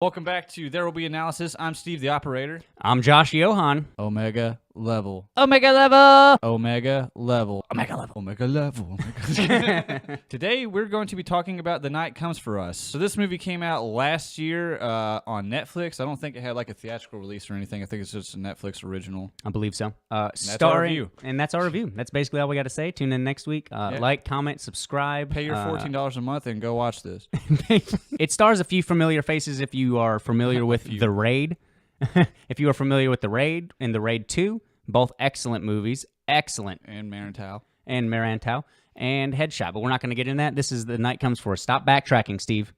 Welcome back to There Will Be Analysis. I'm Steve, the operator. I'm Josh Johan. Omega level. Omega level. Omega level. Omega level. Omega level. Omega. Today, we're going to be talking about The Night Comes for Us. So this movie came out last year on Netflix. I don't think it had like a theatrical release or anything. I think it's just a Netflix original. I believe so. That's our review. And that's our review. That's basically all we got to say. Tune in next week. Like, comment, subscribe. Pay your $14 a month and go watch this. It stars a few familiar faces if you are familiar with The Raid. If you are familiar with The Raid and The Raid 2, both excellent movies. Excellent. And Marantow. And Headshot. But we're not going to get into that. This is The Night Comes for Us. Stop backtracking, Steve.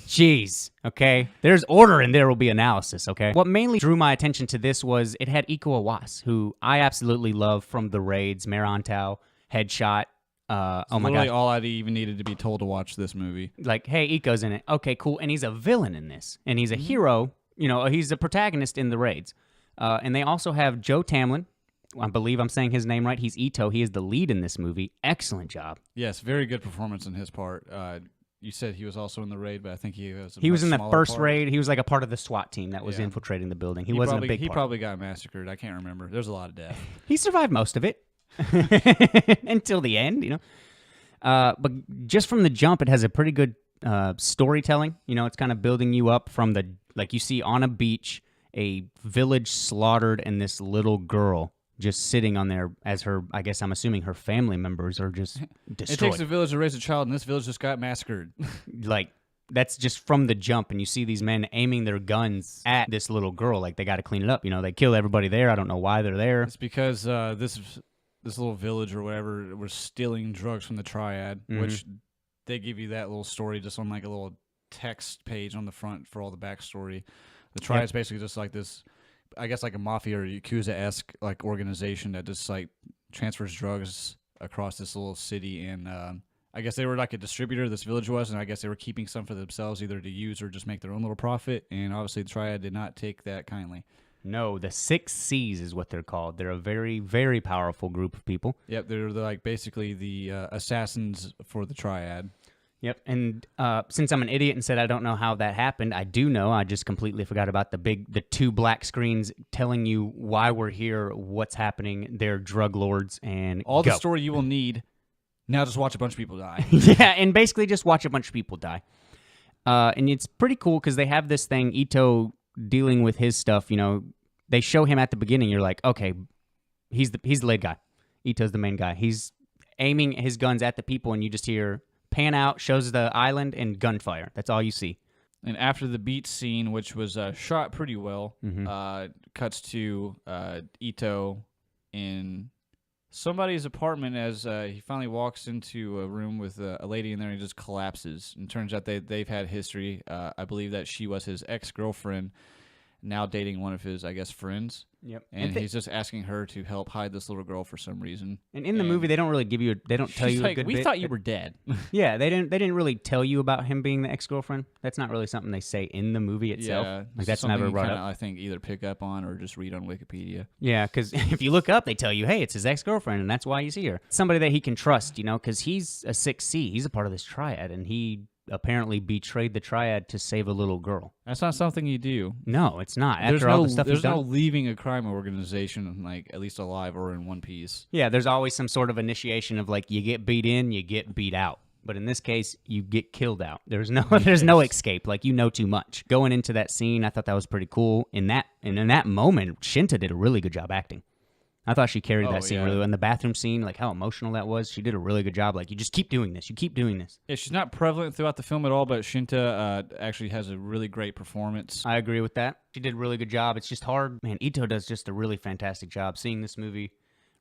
Jeez, okay? There's order and there will be analysis, okay? What mainly drew my attention to this was it had Iko Uwais, who I absolutely love from The Raids, Marantow, Headshot. Oh my god! All I even needed to be told to watch this movie. Like, hey, Iko's in it. Okay, cool. And he's a villain in this, and he's a hero. You know, he's a protagonist in The Raids. And they also have Joe Tamlin. I believe I'm saying his name right. He's Ito. He is the lead in this movie. Excellent job. Yes, very good performance on his part. You said he was also in The Raid, but I think he was. He was in the first raid. He was like a part of the SWAT team that was infiltrating the building. He wasn't a big part. He probably got massacred. I can't remember. There's a lot of death. He survived most of it until the end, you know. But just from the jump, it has a pretty good storytelling. You know, it's kind of building you up from the, like you see on a beach, a village slaughtered and this little girl just sitting on there as her, I guess I'm assuming her family members are just destroyed. It takes a village to raise a child, and this village just got massacred. Like, that's just from the jump, and you see these men aiming their guns at this little girl. Like, they got to clean it up. You know, they kill everybody there. I don't know why they're there. It's because this little village or whatever was stealing drugs from the Triad, which they give you that little story just on like a little text page on the front for all the backstory. The Triad's basically just like this, I guess like a mafia or Yakuza-esque like organization that just like transfers drugs across this little city, and I guess they were like a distributor, this village was, and I guess they were keeping some for themselves either to use or just make their own little profit, and obviously the Triad did not take that kindly. No, the 6 C's is what they're called. They're a very, very powerful group of people. Yep, they're like basically the assassins for the Triad. Yep, and since I'm an idiot and said I don't know how that happened, I do know. I just completely forgot about the 2 black screens telling you why we're here, what's happening. They're drug lords, and all the story you will need. Now just watch a bunch of people die. Yeah, and basically just watch a bunch of people die. And it's pretty cool because they have this thing, Ito dealing with his stuff. You know, they show him at the beginning. You're like, okay, he's the lead guy. Ito's the main guy. He's aiming his guns at the people, and you just hear pan out, shows the island, and gunfire. That's all you see. And after the beach scene, which was shot pretty well, cuts to Ito in somebody's apartment as he finally walks into a room with a lady in there, and he just collapses. And it turns out they've had history. I believe that she was his ex-girlfriend, now dating one of his, I guess, friends. Yep. And he's just asking her to help hide this little girl for some reason. And in the movie, they don't really give you, they don't tell you like, a good we bit. thought you were dead. Yeah, they didn't really tell you about him being the ex-girlfriend. That's not really something they say in the movie itself. Yeah, like that's never brought up. I think either pick up on or just read on Wikipedia. Yeah, because if you look up, they tell you, hey, it's his ex-girlfriend, and that's why you see her. Somebody that he can trust, you know, because he's a 6C. He's a part of this Triad, and he apparently betrayed the Triad to save a little girl. That's not something you do. No, it's not. After all the stuff there's he's done. no leaving a crime organization, like, at least alive or in one piece. Yeah, there's always some sort of initiation of, like, you get beat in, you get beat out. But in this case, you get killed out. There's no escape. Like, you know too much. Going into that scene, I thought that was pretty cool. In that moment, Shinta did a really good job acting. I thought she carried that scene really well. In the bathroom scene, like how emotional that was, she did a really good job. Like, you just keep doing this. You keep doing this. Yeah, she's not prevalent throughout the film at all, but Shinta actually has a really great performance. I agree with that. She did a really good job. It's just hard. Man, Ito does just a really fantastic job. Seeing this movie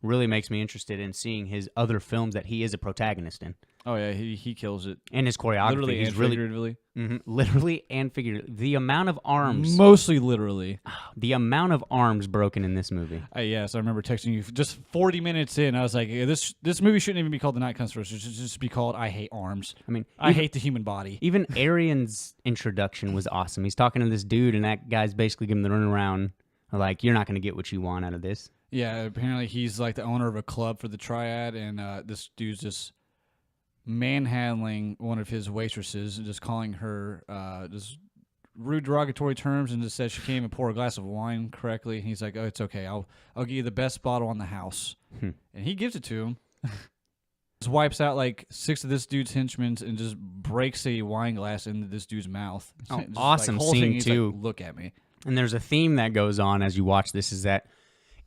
really makes me interested in seeing his other films that he is a protagonist in. Oh, yeah, he kills it. And his choreography. Literally and figuratively. Literally and figuratively. The amount of arms. Mostly literally. The amount of arms broken in this movie. Yes, I remember texting you just 40 minutes in. I was like, this movie shouldn't even be called The Night Comes For Us. It should just be called I Hate Arms. I mean, I hate the human body. Even Arian's introduction was awesome. He's talking to this dude, and that guy's basically giving him the runaround. Like, you're not going to get what you want out of this. Yeah, apparently he's like the owner of a club for the Triad, and this dude's just manhandling one of his waitresses and just calling her just rude derogatory terms and just said she can't even pour a glass of wine correctly. He's like, "Oh, it's okay. I'll give you the best bottle on the house," and he gives it to him. Just wipes out like 6 of this dude's henchmen and just breaks a wine glass into this dude's mouth. Oh, Just, awesome whole scene thing, he's too. Like, look at me. And there's a theme that goes on as you watch this is that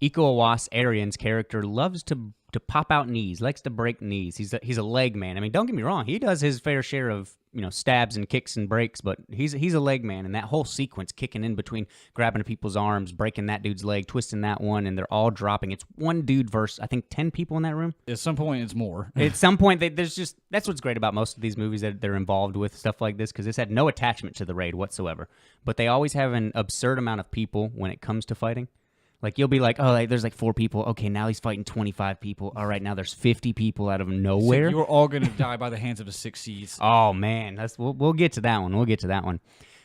Iko Uwais, Arian's character, loves to pop out knees, likes to break knees. He's a leg man. I mean, don't get me wrong, he does his fair share of stabs and kicks and breaks, but he's a leg man, and that whole sequence kicking in between grabbing people's arms, breaking that dude's leg, twisting that one, and they're all dropping. It's one dude versus I think 10 people in that room. At some point, it's more. At some point, that's what's great about most of these movies that they're involved with stuff like this because this had no attachment to the raid whatsoever, but they always have an absurd amount of people when it comes to fighting. Like, you'll be like, oh, like, there's like 4 people. Okay, now he's fighting 25 people. All right, now there's 50 people out of nowhere. So you're all going to die by the hands of the 6 Cs. Oh, man. We'll get to that one. We'll get to that one.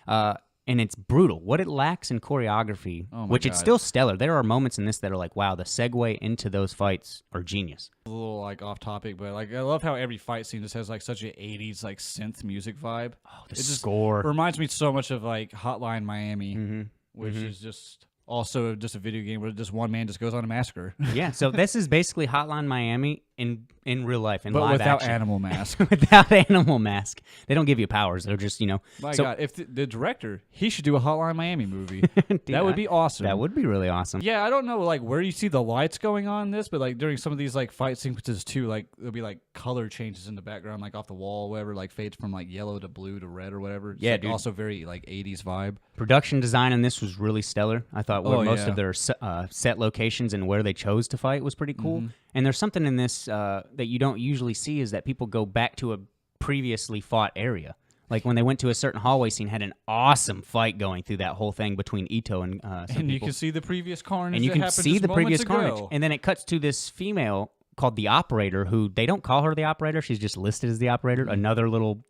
And it's brutal. What it lacks in choreography, which it's still stellar. There are moments in this that are like, wow, the segue into those fights are genius. A little like off topic, but like I love how every fight scene just has like such an 80s like synth music vibe. Oh, the score. It reminds me so much of like Hotline Miami, which is just... also just a video game where just one man just goes on a massacre. Yeah, so this is basically Hotline Miami in real life, in but live without action. Animal Mask. Without Animal Mask. They don't give you powers. They're just, My God, if the director, he should do a Hotline Miami movie. Dude, that would be awesome. That would be really awesome. Yeah, I don't know like where you see the lights going on in this, but like during some of these like fight sequences too, like there'll be like color changes in the background, like off the wall, whatever, like fades from like yellow to blue to red or whatever. It's, yeah, like, dude. Also very like 80s vibe. Production design in this was really stellar. I thought most of their set locations and where they chose to fight was pretty cool. And there's something in this that you don't usually see is that people go back to a previously fought area. Like when they went to a certain hallway scene, had an awesome fight going through that whole thing between Ito and some And people. you can see the previous carnage. And you that can happened see just the previous moments carnage. ago. And then it cuts to this female called the Operator, who they don't call her the Operator. She's just listed as the Operator. Another little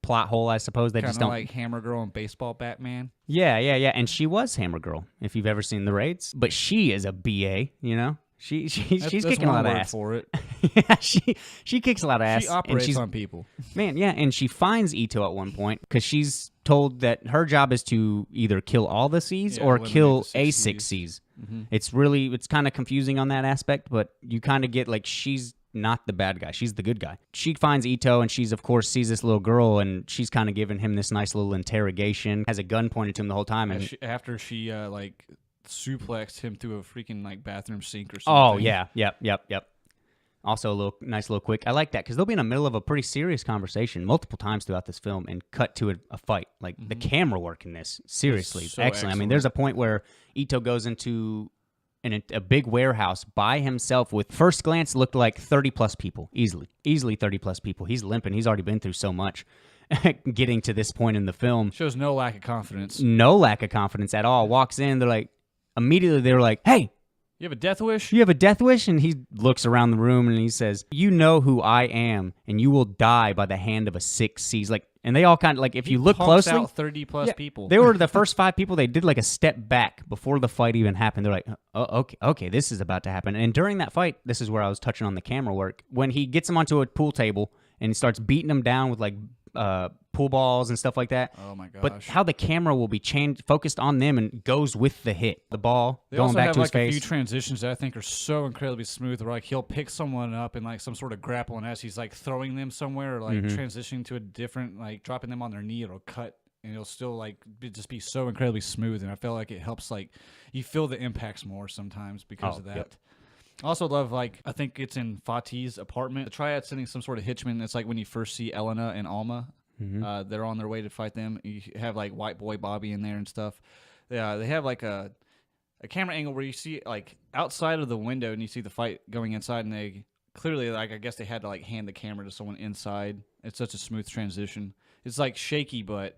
plot hole, I suppose. They just don't like Hammer Girl and Baseball Batman. Yeah. And she was Hammer Girl, if you've ever seen the raids. But she is a BA, She's kicking a lot of ass for it. Yeah, she kicks a lot of ass. She operates on people. Man, yeah, and she finds Ito at one point because she's told that her job is to either kill all the Cs or kill a 6 Cs. It's kind of confusing on that aspect, but you kind of get like she's not the bad guy. She's the good guy. She finds Ito, and she's, of course, sees this little girl, and she's kind of giving him this nice little interrogation, has a gun pointed to him the whole time. And after she suplexed him through a freaking like bathroom sink or something. Oh, yeah. Yep. Also, nice little quick. I like that because they'll be in the middle of a pretty serious conversation multiple times throughout this film and cut to a fight. Like the camera work in this, seriously, so excellent. I mean, there's a point where Ito goes into a big warehouse by himself with, first glance, looked like 30-plus people, easily 30-plus people. He's limping. He's already been through so much. Getting to this point in the film. Shows no lack of confidence. No lack of confidence at all. Walks in, immediately they're like, hey, you have a death wish? You have a death wish? And he looks around the room and he says, you know who I am, and you will die by the hand of a 6 Cs. And they all kind of, if you look closely, out 30-plus people. They were the first 5 people. They did a step back before the fight even happened. They're like, oh, okay, this is about to happen. And during that fight, this is where I was touching on the camera work. When he gets them onto a pool table and starts beating them down with pool balls and stuff like that. Oh my gosh! But how the camera will be focused on them and goes with the hit, the ball going back to his face. They also have a few transitions that I think are so incredibly smooth. Where he'll pick someone up in some sort of grapple, and as he's throwing them somewhere, or transitioning to a different, dropping them on their knee, it'll cut, and it'll still just be so incredibly smooth. And I feel like it helps you feel the impacts more sometimes because of that. Yep. I also love, I think it's in Fatih's apartment. The Triad sending some sort of hitchman. It's like when you first see Elena and Alma. They're on their way to fight them. You have, White Boy Bobby in there and stuff. They have, a camera angle where you see, outside of the window and you see the fight going inside. And they clearly, I guess they had to, hand the camera to someone inside. It's such a smooth transition. It's, shaky, but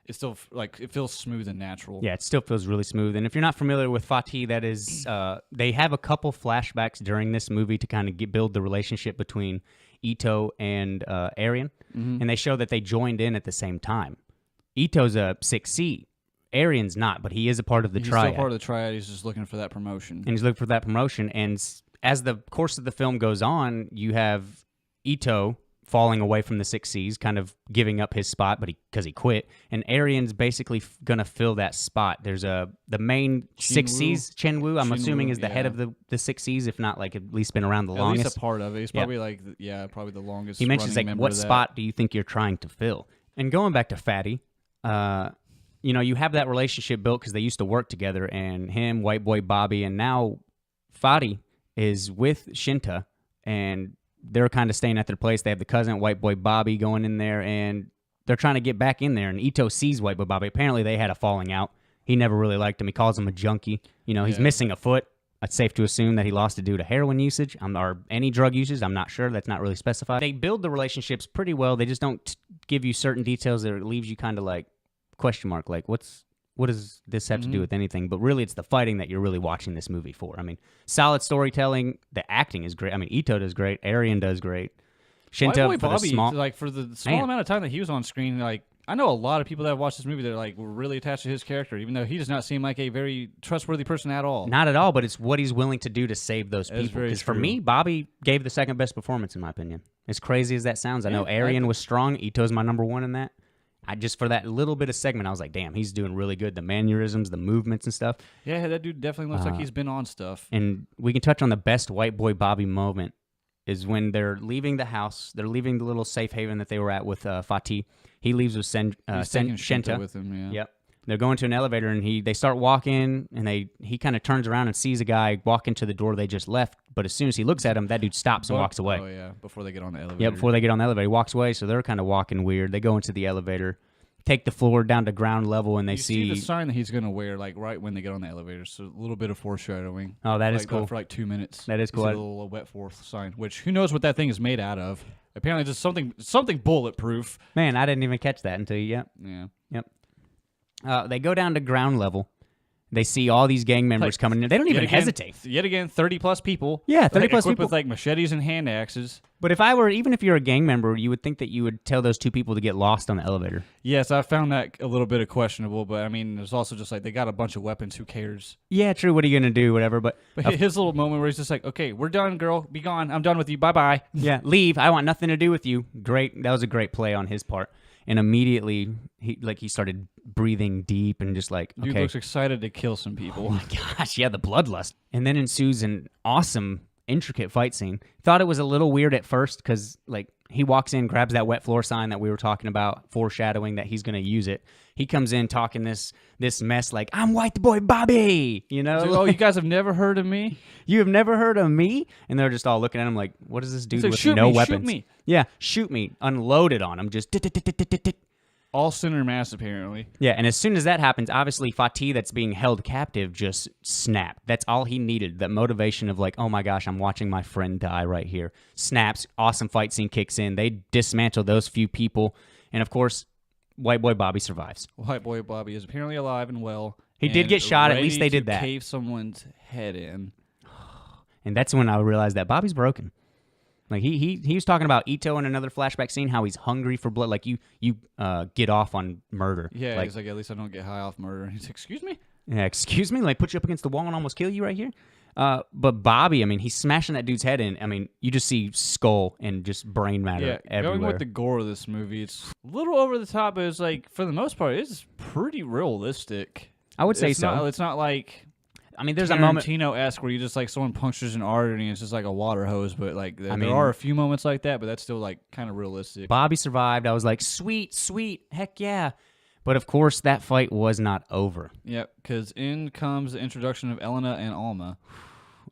it's still, it feels smooth and natural. Yeah, it still feels really smooth. And if you're not familiar with Fatih, that is, they have a couple flashbacks during this movie to kind of build the relationship between Ito and Arian. And they show that they joined in at the same time. Ito's a 6C. Arian's not, but he is a part of the Triad. He's still part of the Triad. He's just looking for that promotion. And he's looking for that promotion. And as the course of the film goes on, you have Ito falling away from the 6 C's, kind of giving up his spot, but because he quit. And Arian's basically gonna fill that spot. There's the main 6 C's, Chen Wu, I'm assuming is the head of the 6 C's, if not like at least been around the longest. At least a part of it. He's probably probably the longest. He mentions like, what spot do you think you're trying to fill? And going back to Fatty, you have that relationship built because they used to work together, and him, White Boy Bobby, and now Fatty is with Shinta, and they're kind of staying at their place. They have the cousin, White Boy Bobby, going in there, and they're trying to get back in there. And Ito sees White Boy Bobby. Apparently, they had a falling out. He never really liked him. He calls him a junkie. He's missing a foot. It's safe to assume that he lost it due to heroin usage or any drug usage. I'm not sure. That's not really specified. They build the relationships pretty well. They just don't give you certain details that leaves you kind of like question mark, like what does this have to do with anything? But really, it's the fighting that you're really watching this movie for. I mean, solid storytelling. The acting is great. I mean, Ito does great. Arian does great. Shinta, White Boy Bobby, for the small Man. amount of time that he was on screen, like I know a lot of people that have watched this movie that were really attached to his character, even though he does not seem like a very trustworthy person at all. Not at all, but it's what he's willing to do to save those people. Because for me, Bobby gave the second best performance in my opinion. As crazy as that sounds, I know Arian was strong. Ito's my number one in that. For that little bit of segment, I was like, damn, he's doing really good. The mannerisms, the movements and stuff. Yeah, that dude definitely looks like he's been on stuff. And we can touch on the best White Boy Bobby moment is when they're leaving the house. They're leaving the little safe haven that they were at with Fatih. He leaves with Shinta with him, yeah. Yep. They're going to an elevator, and they start walking, and he kind of turns around and sees a guy walk into the door they just left. But as soon as he looks at him, that dude stops and walks away. Oh, yeah, before they get on the elevator. Yeah, before they get on the elevator. He walks away, so they're kind of walking weird. They go into the elevator, take the floor down to ground level, and they see the sign that he's going to wear, like, right when they get on the elevator. So a little bit of foreshadowing. Oh, that is cool. For like 2 minutes. That is cool. A little wet forth sign, which who knows what that thing is made out of. Apparently just something bulletproof. Man, I didn't even catch that until Yep. They go down to ground level. They see all these gang members coming in. They don't even hesitate. Yet again, 30-plus people. Yeah, 30-plus people. people. With, like, machetes and hand axes. But even if you're a gang member, you would think that you would tell those two people to get lost on the elevator. Yes, I found that a little bit of questionable, but, I mean, there's also just, like, they got a bunch of weapons. Who cares? Yeah, true. What are you going to do? Whatever. But his little moment where he's just like, okay, we're done, girl. Be gone. I'm done with you. Bye-bye. Yeah, leave. I want nothing to do with you. Great. That was a great play on his part. And immediately, he started breathing deep and just like, okay. Dude looks excited to kill some people. Oh my gosh, yeah, the bloodlust. And then ensues an awesome, intricate fight scene. Thought it was a little weird at first because, like, he walks in, grabs that wet floor sign that we were talking about, foreshadowing that he's going to use it. He comes in talking this mess like, I'm White Boy Bobby, you know? Like, oh, you guys have never heard of me? You have never heard of me? And they're just all looking at him like, what is this dude with no weapons? Shoot me. Yeah, shoot me. Unloaded on him. Just all center mass, apparently. Yeah, and as soon as that happens, obviously Fatih that's being held captive just snapped. That's all he needed. That motivation of like, oh my gosh, I'm watching my friend die right here. Snaps. Awesome fight scene kicks in. They dismantle those few people. And of course, White Boy Bobby survives. White Boy Bobby is apparently alive and well. He did get shot. At least they did that. Cave someone's head in. And that's when I realized that Bobby's broken. Like he was talking about Ito in another flashback scene, how he's hungry for blood. Like you get off on murder. Yeah, he's like, at least I don't get high off murder. And he's like, excuse me? Yeah, excuse me? Like put you up against the wall and almost kill you right here? But Bobby, I mean, he's smashing that dude's head in. I mean, you just see skull and just brain matter everywhere. Going with the gore of this movie, it's a little over the top, but it's like, for the most part, it's pretty realistic. I would say so. It's not like... I mean, there's a moment Tarantino-esque where you just like someone punctures an artery and it's just like a water hose, but like there are a few moments like that, but that's still like kind of realistic. Bobby survived. I was like, sweet, heck yeah. But of course, that fight was not over. Yep, because in comes the introduction of Elena and Alma.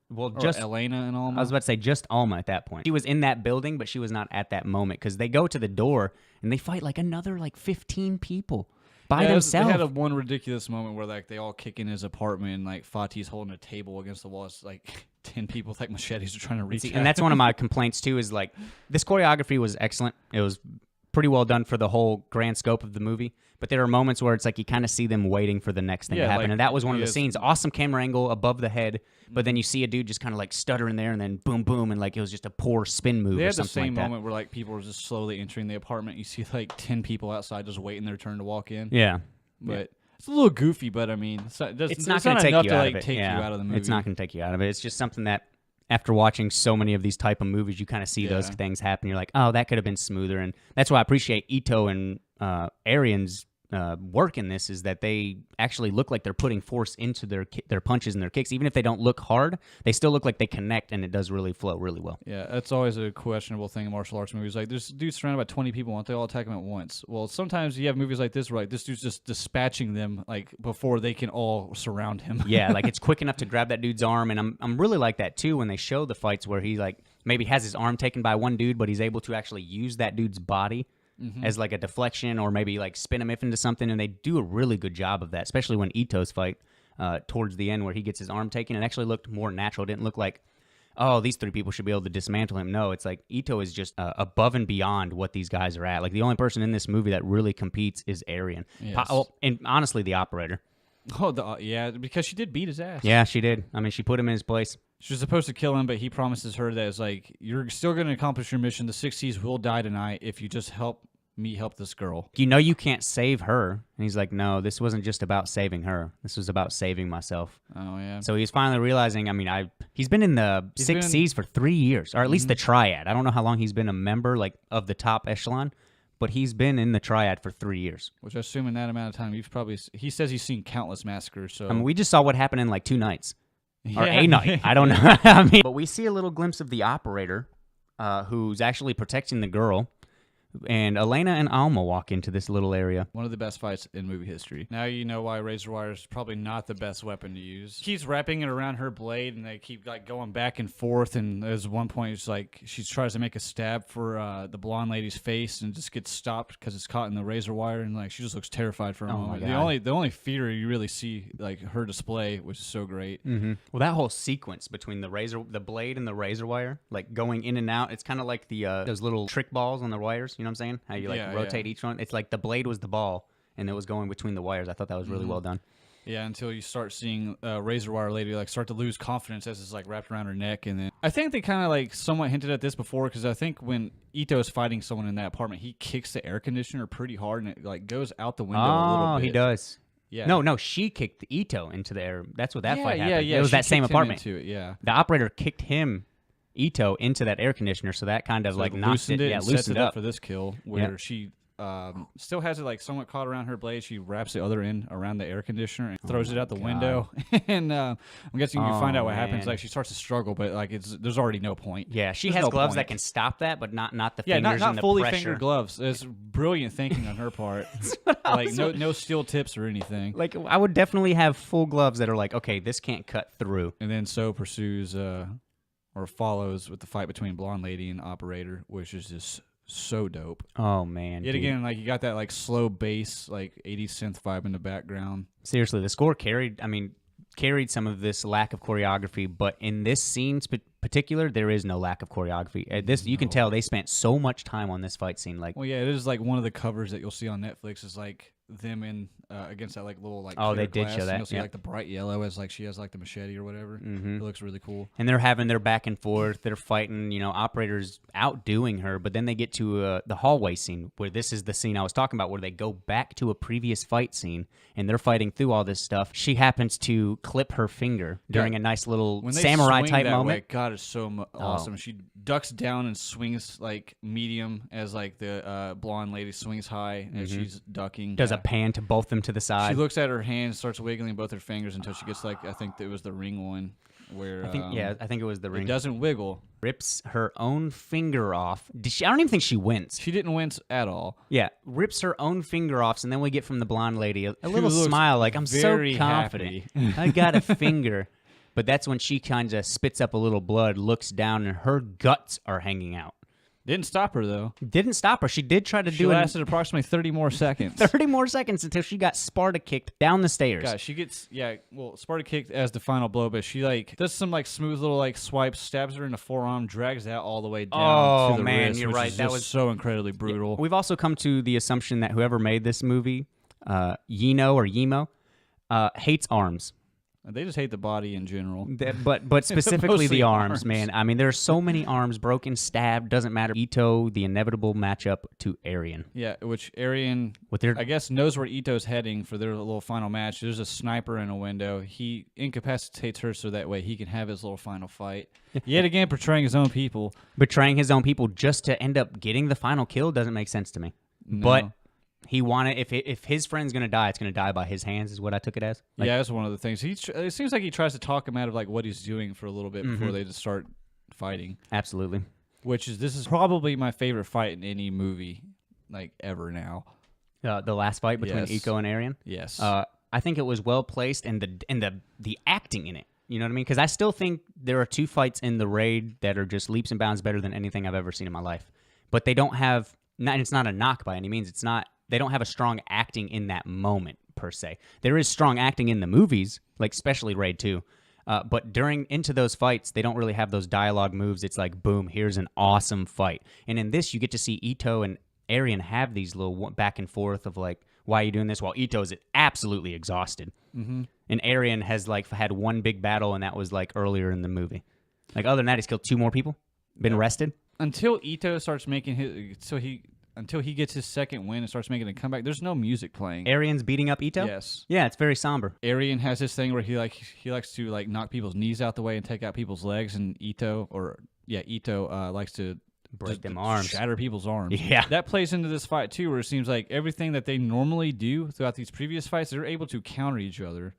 Well, just Elena and Alma. I was about to say just Alma at that point. She was in that building, but she was not at that moment because they go to the door and they fight like another like 15 people. By themselves. They had one ridiculous moment where like they all kick in his apartment and like Fatih's holding a table against the wall. It's like 10 people with like machetes are trying to reach out. And that's one of my complaints too is like this choreography was excellent. It was pretty well done for the whole grand scope of the movie. But there are moments where it's like you kind of see them waiting for the next thing to happen. Like, and that was one of the scenes. Awesome camera angle above the head. But then you see a dude just kind of like stuttering there and then boom, boom. And like it was just a poor spin move or something like that. They had the same moment where like people were just slowly entering the apartment. You see like 10 people outside just waiting their turn to walk in. Yeah. But it's a little goofy, but I mean, it's not going to take enough you to out like of it. take you out of the movie. It's not going to take you out of it. It's just something that after watching so many of these type of movies, you kind of see those things happen. You're like, oh, that could have been smoother. And that's why I appreciate Ito and Arian's work in this, is that they actually look like they're putting force into their punches and their kicks. Even if they don't look hard, they still look like they connect, and it does really flow really well. Yeah, that's always a questionable thing in martial arts movies. Like, there's dudes surrounded by 20 people, won't they all attack him at once? Well, sometimes you have movies like this where like this dude's just dispatching them like before they can all surround him. Yeah, like it's quick enough to grab that dude's arm, and I'm really like that too when they show the fights where he like maybe has his arm taken by one dude, but he's able to actually use that dude's body as like a deflection, or maybe like spin him into something, and they do a really good job of that, especially when Ito's fight towards the end where he gets his arm taken. It actually looked more natural. It didn't look like, oh, these three people should be able to dismantle him. No, it's like Ito is just above and beyond what these guys are at. Like the only person in this movie that really competes is Arian. Yes. And honestly, the operator. Oh, yeah, because she did beat his ass. Yeah, she did. I mean, she put him in his place. She was supposed to kill him, but he promises her that it's like, you're still going to accomplish your mission. The 60s will die tonight if you just help me help this girl. You know you can't save her. And he's like, no, this wasn't just about saving her. This was about saving myself. Oh, yeah. So he's finally realizing, I mean, he's been in the Six Seas for 3 years, or at least the Triad. I don't know how long he's been a member like of the top echelon, but he's been in the Triad for 3 years. Which I assume in that amount of time, he says he's seen countless massacres. So I mean, we just saw what happened in like 2 nights. Yeah. Or a night. I don't know. I mean, but we see a little glimpse of the operator who's actually protecting the girl. And Elena and Alma walk into this little area. One of the best fights in movie history. Now you know why razor wire is probably not the best weapon to use. He's wrapping it around her blade, and they keep like going back and forth. And there's one point, it's like she tries to make a stab for the blonde lady's face, and just gets stopped because it's caught in the razor wire. And like she just looks terrified for a moment. The only fear you really see like her display, which is so great. Mm-hmm. Well, that whole sequence between the blade and the razor wire, like going in and out, it's kind of like the those little trick balls on the wires. You know what I'm saying? How you like rotate each one. It's like the blade was the ball, and it was going between the wires. I thought that was really well done. Yeah, until you start seeing razor wire lady like start to lose confidence as it's like wrapped around her neck, and then I think they kind of like somewhat hinted at this before, because I think when Ito is fighting someone in that apartment, he kicks the air conditioner pretty hard, and it like goes out the window a little bit. He does. Yeah. No, she kicked Ito into the air. That's what that fight happened. Yeah, it was she that same kicked him apartment. into it, yeah. The operator kicked him, Ito, into that air conditioner, so that kind of like loosened it, and loosened sets it up for this kill, where Yeah. she still has it like somewhat caught around her blade. She wraps the other end around the air conditioner and throws it out the window. And I'm guessing you find out what happens. Like she starts to struggle, but like there's already no point. Yeah, she There's has no gloves point. that can stop that, but not the Yeah, fingers not and the fully pressure. fingered gloves. It's brilliant thinking on her part. Like no steel tips or anything. Like I would definitely have full gloves that are like, okay, this can't cut through. And then So pursues or follows with the fight between blonde lady and operator, which is just so dope. Oh man! Yet again, like you got that like slow bass, like 80s synth vibe in the background. Seriously, the score carried some of this lack of choreography, but in this scene particular, there is no lack of choreography. This you can tell they spent so much time on this fight scene. Like, well, yeah, it is like one of the covers that you'll see on Netflix is like them in against that like little like they clear did glass, show that. and you'll see Yep. like the bright yellow as like she has like the machete or whatever. Mm-hmm. It looks really cool. And they're having their back and forth. They're fighting. Operators outdoing her. But then they get to the hallway scene where this is the scene I was talking about, where they go back to a previous fight scene and they're fighting through all this stuff. She happens to clip her finger during a nice little When they samurai swing type that moment. way, God, it's so awesome. She ducks down and swings like medium as like the blonde lady swings high as she's ducking. Does a pan to both them to the side. She looks at her hand, starts wiggling both her fingers until she gets like I think it was the ring one where I think it was the ring. It doesn't wiggle. Rips her own finger off. I don't even think she wins. She didn't wince at all. Yeah, rips her own finger off, and then we get from the blonde lady a little looks smile, like I'm so very confident. happy. I got a finger. But that's when she kind of spits up a little blood, looks down, and her guts are hanging out. Didn't stop her though. Didn't stop her. She did try to She do it. lasted approximately 30 more seconds. 30 more seconds until she got Sparta kicked down the stairs. God, she gets Sparta kicked as the final blow, but she like does some like smooth little like swipes, stabs her in the forearm, drags that all the way down to the man, wrist, you're which right. is That just was so incredibly brutal. We've also come to the assumption that whoever made this movie, Yino or Yimo, hates arms. They just hate the body in general. But specifically the arms, arms, man. I mean, there's so many arms broken, stabbed, doesn't matter. Ito, the inevitable matchup to Aryan. Yeah, which Aryan, With their, I guess, knows where Ito's heading for their little final match. There's a sniper in a window. He incapacitates her so that way he can have his little final fight. Yet again, portraying his own people. betraying his own people just to end up getting the final kill doesn't make sense to me. No. But he wanted, if his friend's going to die, it's going to die by his hands is what I took it as. Yeah, that's one of the things. It seems like he tries to talk him out of like what he's doing for a little bit before they just start fighting. Absolutely. This is probably my favorite fight in any movie, like ever now. The last fight between Yes. Iko and Aryan. Yes. I think it was well placed, and the acting in it. You know what I mean? Because I still think there are 2 fights in the raid that are just leaps and bounds better than anything I've ever seen in my life. But they don't have. It's not a knock by any means. It's not. They don't have a strong acting in that moment per se. There is strong acting in the movies, like especially Raid 2. But into those fights, they don't really have those dialogue moves. It's like, boom, here's an awesome fight. And in this, you get to see Ito and Aryan have these little back and forth of like, why are you doing this? While Ito is absolutely exhausted. Mm-hmm. And Aryan has like had one big battle, and that was like earlier in the movie. Like other than that, he's killed 2 more people, been arrested. Until Ito starts making until he gets his second win and starts making a comeback, there's no music playing. Aryan's beating up Ito? Yes. Yeah, it's very somber. Aryan has this thing where he likes to like knock people's knees out the way and take out people's legs, and Ito likes to Break them arms. Shatter people's arms. Yeah. That plays into this fight too, where it seems like everything that they normally do throughout these previous fights, they're able to counter each other.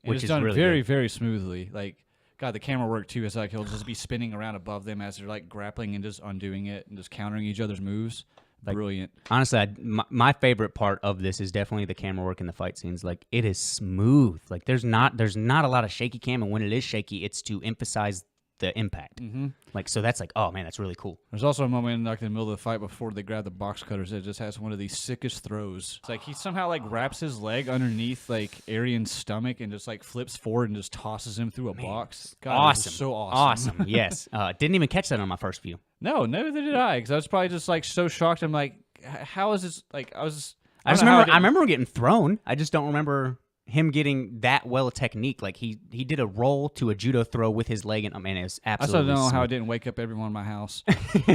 And Which it's is done really very, good. very smoothly. Like, God, the camera work too is like he'll just be spinning around above them as they're like grappling and just undoing it and just countering each other's moves. Brilliant. Honestly, my favorite part of this is definitely the camera work in the fight scenes. Like, it is smooth. Like, there's not a lot of shaky cam, and when it is shaky, it's to emphasize the impact. Mm-hmm. Like, so that's like, oh man, that's really cool. There's also a moment like in the middle of the fight before they grab the box cutters that just has one of these sickest throws. It's like he somehow like wraps his leg underneath like Aryan's stomach and just like flips forward and just tosses him through a box. God, Awesome. so awesome. Yes. Didn't even catch that on my first view. No, neither did I, because I was probably just like so shocked. I'm like, how is this? Like, I remember getting thrown. I just don't remember him getting that well technique. Like he did a roll to a judo throw with his leg, and I mean, it's I absolutely. still don't know how I smooth. didn't wake up everyone in my house.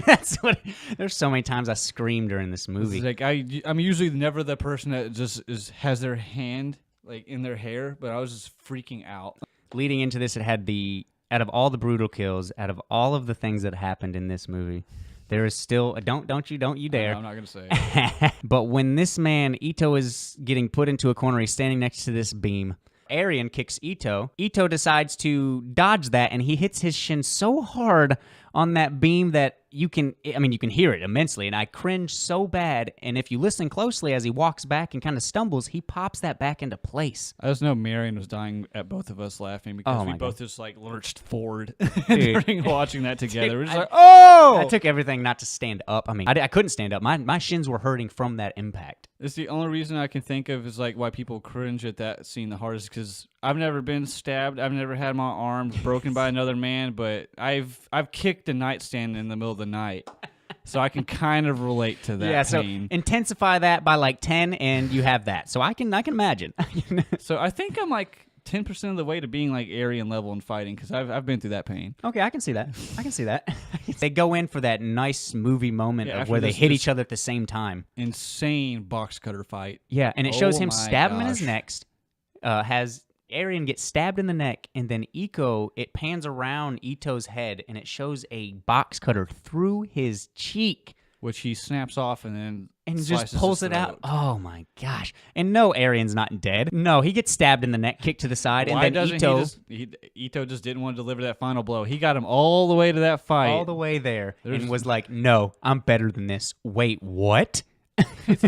That's what. There's so many times I screamed during this movie. It's like I'm usually never the person that just has their hand like in their hair, but I was just freaking out. Leading into this, it had out of all the brutal kills, out of all of the things that happened in this movie, there is still don't you dare. No, I'm not gonna say it. But when this man Ito is getting put into a corner, he's standing next to this beam. Aryan kicks Ito. Ito decides to dodge that, and he hits his shin so hard on that beam that you can hear it immensely, and I cringe so bad. And if you listen closely as he walks back and kind of stumbles, he pops that back into place. I just know Marion was dying at both of us laughing because we my both just like lurched forward Dude. during watching that together. We're just like, I oh! took everything not to stand up. I mean, I couldn't stand up. My shins were hurting from that impact. It's the only reason I can think of is like why people cringe at that scene the hardest, because I've never been stabbed. I've never had my arms broken by another man, but I've kicked a nightstand in the middle of the night. So I can kind of relate to that pain. So intensify that by like 10 and you have that. So I can imagine. So I think I'm like 10% of the way to being like Aryan level in fighting, because I've been through that pain. Okay, I can see that. They go in for that nice movie moment of where they hit each other at the same time. Insane box cutter fight. Yeah, and it shows him my stab him in his gosh. neck. Has Aryan get stabbed in the neck, and then it pans around Ito's head, and it shows a box cutter through his cheek. Which he snaps off and then And slices just pulls his it out. throat. Oh my gosh! And no, Aryan's not dead. No, he gets stabbed in the neck, kicked to the side, Why and then doesn't Ito just didn't want to deliver that final blow. He got him all the way to that fight. all the way there, and was like, "No, I'm better than this." Wait, what?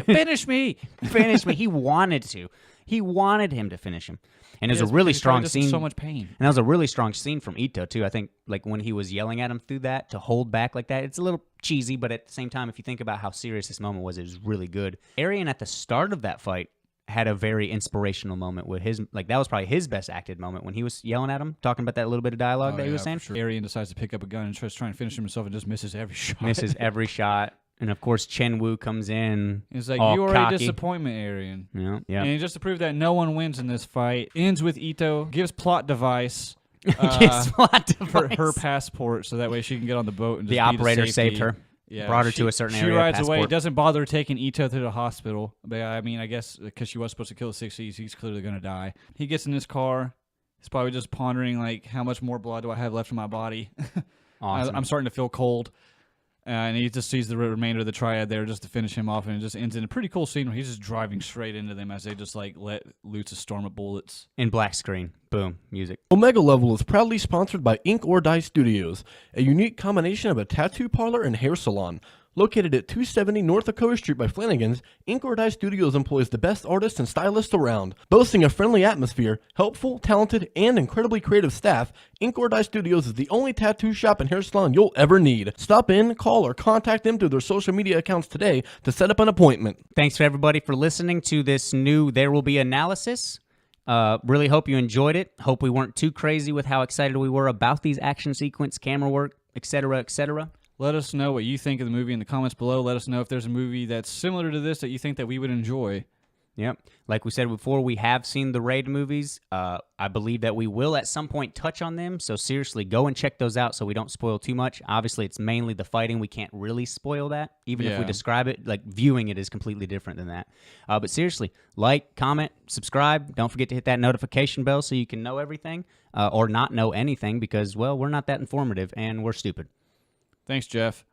Finish me. Finish me. He wanted to. He wanted him to finish him, and it was a really strong scene. So much pain. And that was a really strong scene from Ito too. I think like when he was yelling at him through that to hold back like that, it's a little cheesy, but at the same time, if you think about how serious this moment was, it was really good. Aryan at the start of that fight had a very inspirational moment with that was probably his best acted moment when he was yelling at him, talking about that little bit of dialogue that he was saying. Sure. Aryan decides to pick up a gun and tries to try and finish himself and just misses every shot. Misses every shot. And of course, Chen Wu comes in. He's like, all "You are cocky. a disappointment, Aryan." Yeah. And just to prove that no one wins in this fight, ends with Ito gives plot device. Gives plot device. Her passport, so that way she can get on the boat and just The be to operator safety. saved her. Yeah, Brought her to a certain area. She rides passport. away. Doesn't bother taking Ito to the hospital. But I mean, I guess because she was supposed to kill the 60s, he's clearly gonna die. He gets in his car. He's probably just pondering like, how much more blood do I have left in my body? Awesome. I'm starting to feel cold. And he just sees the remainder of the triad there just to finish him off, and it just ends in a pretty cool scene where he's just driving straight into them as they just like let loose a storm of bullets. In black screen. Boom. Music. Omega Level is proudly sponsored by Ink or Dye Studios, a unique combination of a tattoo parlor and hair salon. Located at 270 North Dakota Street by Flanagan's, Ink or Dye Studios employs the best artists and stylists around. Boasting a friendly atmosphere, helpful, talented, and incredibly creative staff, Ink or Dye Studios is the only tattoo shop and hair salon you'll ever need. Stop in, call, or contact them through their social media accounts today to set up an appointment. Thanks for everybody for listening to this new There Will Be Analysis. Really hope you enjoyed it. Hope we weren't too crazy with how excited we were about these action sequence, camera work, etc., etc. Let us know what you think of the movie in the comments below. Let us know if there's a movie that's similar to this that you think that we would enjoy. Yep. Like we said before, we have seen the Raid movies. I believe that we will at some point touch on them. So seriously, go and check those out so we don't spoil too much. Obviously, it's mainly the fighting. We can't really spoil that. Even if we describe it, like viewing it is completely different than that. But seriously, like, comment, subscribe. Don't forget to hit that notification bell so you can know everything or not know anything because, well, we're not that informative and we're stupid. Thanks, Jeff.